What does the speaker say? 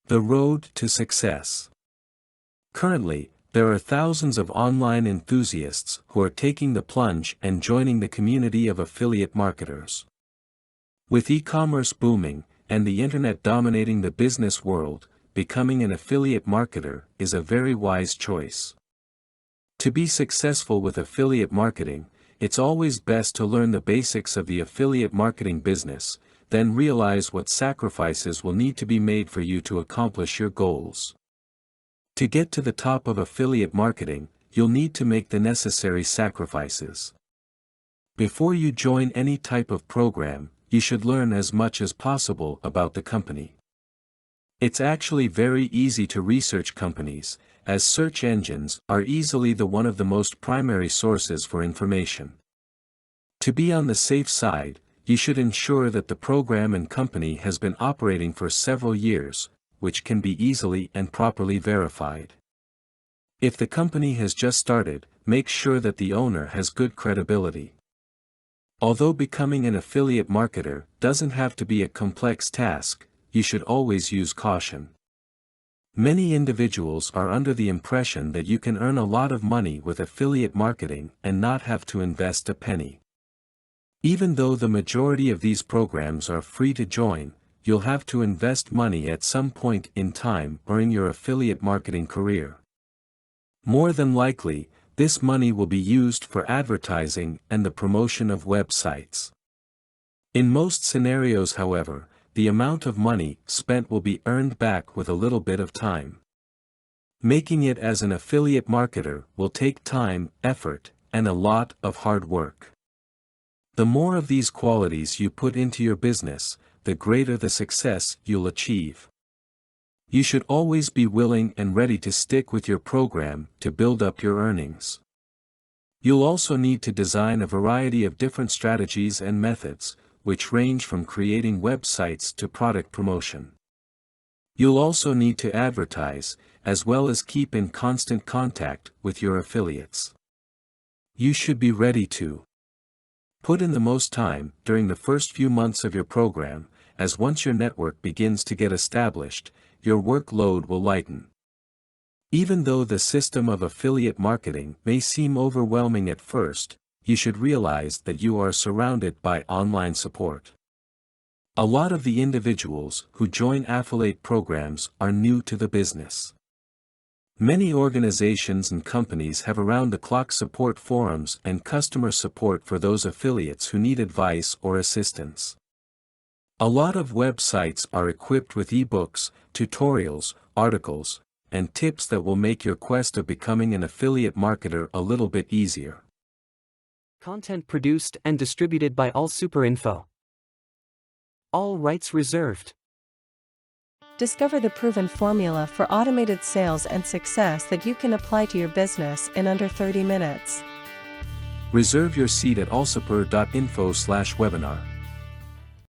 The road to success. Currently, there are thousands of online enthusiasts who are taking the plunge and joining the community of affiliate marketers. With e-commerce booming, and the internet dominating the business world, becoming an affiliate marketer is a very wise choice. To be successful with affiliate marketing, it's always best to learn the basics of the affiliate marketing business, then realize what sacrifices will need to be made for you to accomplish your goals. To get to the top of affiliate marketing, you'll need to make the necessary sacrifices. Before you join any type of program, you should learn as much as possible about the company. It's actually very easy to research companies, as search engines are easily one of the most primary sources for information. To be on the safe side, you should ensure that the program and company has been operating for several years, which can be easily and properly verified. If the company has just started, make sure that the owner has good credibility. Although becoming an affiliate marketer doesn't have to be a complex task, you should always use caution. Many individuals are under the impression that you can earn a lot of money with affiliate marketing and not have to invest a penny. Even though the majority of these programs are free to join, you'll have to invest money at some point in time during your affiliate marketing career. More than likely, this money will be used for advertising and the promotion of websites. In most scenarios, however, the amount of money spent will be earned back with a little bit of time. Making it as an affiliate marketer will take time, effort, and a lot of hard work. The more of these qualities you put into your business, the greater the success you'll achieve. You should always be willing and ready to stick with your program to build up your earnings. You'll also need to design a variety of different strategies and methods, which range from creating websites to product promotion. You'll also need to advertise, as well as keep in constant contact with your affiliates. You should be ready to put in the most time during the first few months of your program, as once your network begins to get established, your workload will lighten. Even though the system of affiliate marketing may seem overwhelming at first, you should realize that you are surrounded by online support. A lot of the individuals who join affiliate programs are new to the business. Many organizations and companies have around-the-clock support forums and customer support for those affiliates who need advice or assistance. A lot of websites are equipped with ebooks, tutorials, articles, and tips that will make your quest of becoming an affiliate marketer a little bit easier. Content produced and distributed by AllSuperInfo. All rights reserved. Discover the proven formula for automated sales and success that you can apply to your business in under 30 minutes. Reserve your seat at allsuper.info/webinar.